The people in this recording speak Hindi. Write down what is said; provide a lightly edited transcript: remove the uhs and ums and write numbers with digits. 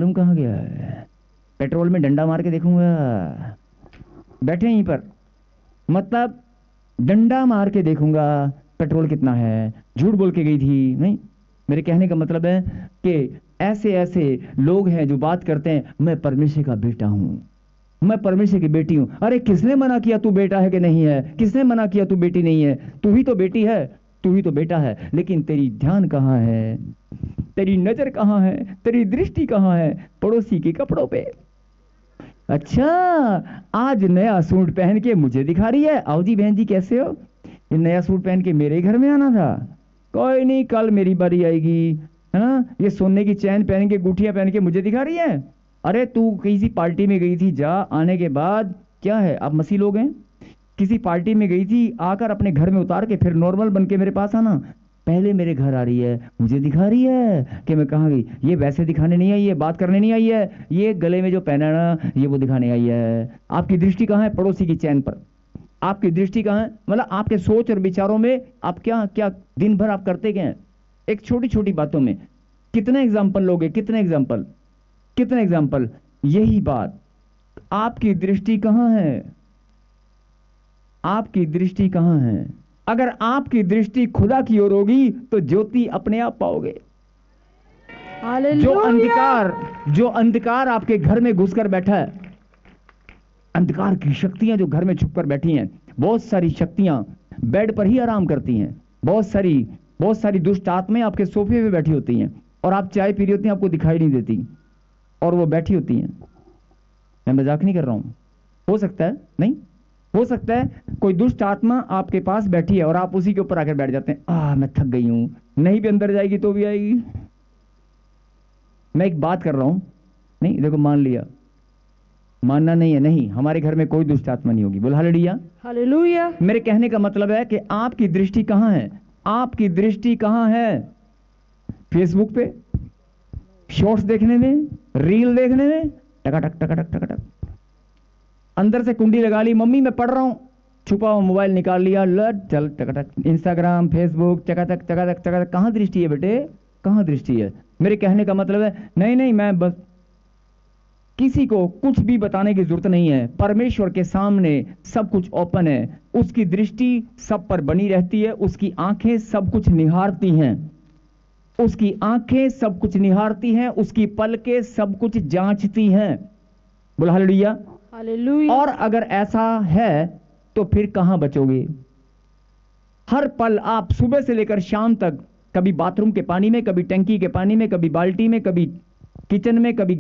तुम कहाँ गया है? पेट्रोल में डंडा मार के देखूंगा। बैठे यहीं पर, मतलब डंडा मार के देखूंगा पेट्रोल कितना है। झूठ बोल के गई थी नहीं। मेरे कहने का मतलब है कि ऐसे ऐसे लोग हैं जो बात करते हैं मैं परमेश्वर का बेटा हूं, मैं परमेश्वर की बेटी हूं। अरे किसने मना किया तू बेटा है कि नहीं है? किसने मना किया तू बेटी नहीं है? तू ही तो बेटी है, तू ही तो बेटा है। लेकिन तेरी ध्यान कहाँ है? तेरी नजर कहाँ है? तेरी दृष्टि कहाँ है? पड़ोसी के कपड़ों पे। अच्छा, आज नया सूट पहन के मुझे दिखा रही है। आओ जी बहन जी कैसे हो? ये नया सूट पहन के मेरे घर में आना था। कोई नहीं, कल मेरी बारी आएगी, है ना? ये सोने की चैन पहन के, गुठिया पहन के मुझे दिखा रही है। अरे तू किसी पार्टी में गई थी, जा, आने के बाद क्या है, आप मसीह लोग हैं। किसी पार्टी में गई थी, आकर अपने घर में उतार के फिर नॉर्मल बन के मेरे पास आना। पहले मेरे घर आ रही है, मुझे दिखा रही है कि मैं कहाँ गई। ये वैसे दिखाने नहीं आई है, बात करने नहीं आई है, ये गले में जो पहना है ना, ये वो दिखाने आई है। आपकी दृष्टि कहाँ है? पड़ोसी की चैन पर। आपकी दृष्टि कहाँ है? मतलब आपके सोच और विचारों में आप क्या क्या दिन भर आप करते क्या हैं? एक छोटी छोटी बातों में कितने एग्जाम्पल लोगे? कितने एग्जाम्पल, कितने एग्जाम्पल? यही बात, आपकी दृष्टि कहाँ है? आपकी दृष्टि कहाँ है? अगर आपकी दृष्टि खुदा की ओर होगी तो ज्योति अपने आप पाओगे। जो अंधकार आपके घर में घुसकर बैठा है, अंधकार की शक्तियां जो घर में छुपकर बैठी हैं, बहुत सारी शक्तियां बेड पर ही आराम करती हैं। बहुत सारी दुष्ट आत्माएं आपके सोफे पे बैठी होती हैं और आप चाय पी रही होती हैं, आपको दिखाई नहीं देती और वो बैठी होती हैं। मैं मजाक नहीं कर रहा हूं। हो सकता है, नहीं हो सकता है कोई दुष्ट आत्मा आपके पास बैठी है और आप उसी के ऊपर आकर बैठ जाते हैं। मैं थक गई हूं, नहीं भी अंदर जाएगी तो भी आएगी। मैं एक बात कर रहा हूं, नहीं देखो, मान लिया, मानना नहीं है, नहीं, हमारे घर में कोई दुष्ट आत्मा नहीं होगी। बोल हालेलुया। हालेलुया। मेरे कहने का मतलब है कि आपकी दृष्टि कहां है? आपकी दृष्टि कहां है? फेसबुक पे शॉर्ट्स देखने में, रील देखने में, टकाटक टकाटक टकाटक। अंदर से कुंडी लगा ली, मम्मी मैं पढ़ रहा हूं, छुपा हुआ मोबाइल निकाल लिया, लट चल टकाटक, इंस्टाग्राम, फेसबुक, चकाचक चकाचक चकाचक। कहां दृष्टि है बेटे? कहां दृष्टि है? मेरे कहने का मतलब है, नहीं नहीं, मैं बस किसी को कुछ भी बताने की जरूरत नहीं है। परमेश्वर के सामने सब कुछ ओपन है। उसकी दृष्टि सब पर बनी रहती है, उसकी आंखें सब कुछ निहारती हैं, उसकी आंखें सब कुछ निहारती हैं, उसकी पलकें सब कुछ जांचती हैं। बोल हालेलुया। हालेलुया। और अगर ऐसा है तो फिर कहां बचोगे? हर पल आप सुबह से लेकर शाम तक, कभी बाथरूम के पानी में, कभी टंकी के पानी में, कभी बाल्टी में, कभी किचन में, कभी